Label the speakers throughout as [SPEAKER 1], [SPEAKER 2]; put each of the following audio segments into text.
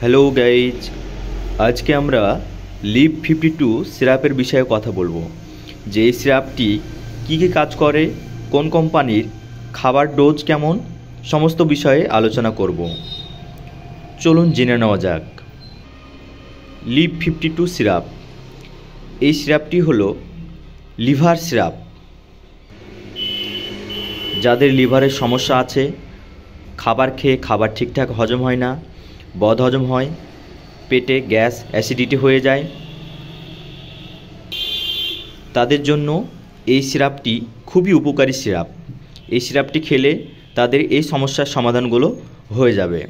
[SPEAKER 1] Hello guys, আজকে আমরা leave 52 সিরাপের বিষয়ে কথা বলবো যে এই সিরাপটি কী কী কাজ করে, কোন কোম্পানির, খাবার ডোজ কেমন, সমস্ত বিষয়ে আলোচনা করব। চলুন জেনে নেওয়া যাক। লিভ 52 সিরাপ, এই সিরাপটি হলো লিভার সিরাপ। যাদের লিভারের সমস্যা আছে, খাবার খেয়ে খাবার ঠিকঠাক হজম হয় না, বদহজম হয়, পেটে গ্যাস অ্যাসিডিটি হয়ে যায়, তাদের জন্য এই সিরাপটি খুবই উপকারী সিরাপ। এই সিরাপটি খেলে তাদের এই সমস্যার সমাধানগুলো হয়ে যাবে।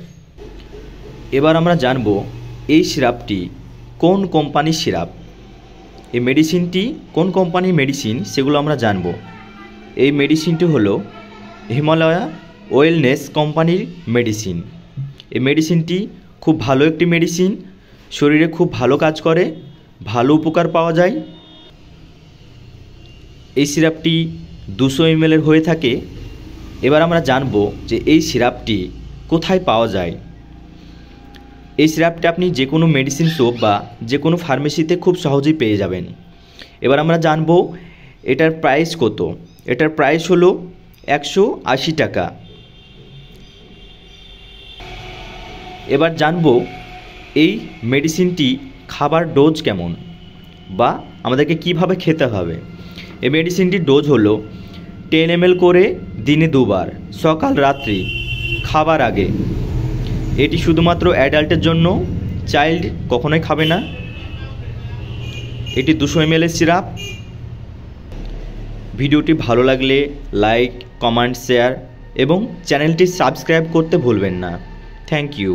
[SPEAKER 1] এবার আমরা জানব এই সিরাপটি কোন কোম্পানির সিরাপ, এই মেডিসিনটি কোন কোম্পানির মেডিসিন সেগুলো আমরা জানব। এই মেডিসিনটি হলো হিমালয়া ওয়েলনেস কোম্পানির মেডিসিন। এই মেডিসিনটি খুব ভালো একটি মেডিসিন, শরীরে খুব ভালো কাজ করে, ভালো উপকার পাওয়া যায়। এই সিরাপটি 200 ml হয়ে থাকে। এবার আমরা জানব যে এই সিরাপটি কোথায় পাওয়া যায়। এই সিরাপটি আপনি যে কোনো মেডিসিন শপ বা যে কোনো ফার্মেসিতে খুব সহজেই পেয়ে যাবেন। এবার আমরা জানব এটার প্রাইস কত। এটার প্রাইস হলো 180 টাকা। এবার জানব এই মেডিসিনটি খাবার ডোজ কেমন বা আমাদেরকে কিভাবে খেতে হবে। এই মেডিসিনটির ডোজ হলো 10 ml করে দিনে 2 বার, সকাল রাত্রি খাবার আগে। এটি শুধুমাত্র অ্যাডাল্টের জন্য, চাইল্ড কখনোই খাবে না। এটি 200 ml সিরাপ। ভিডিওটি ভালো লাগলে লাইক, কমেন্ট, শেয়ার এবং চ্যানেলটি সাবস্ক্রাইব করতে ভুলবেন না। Thank you.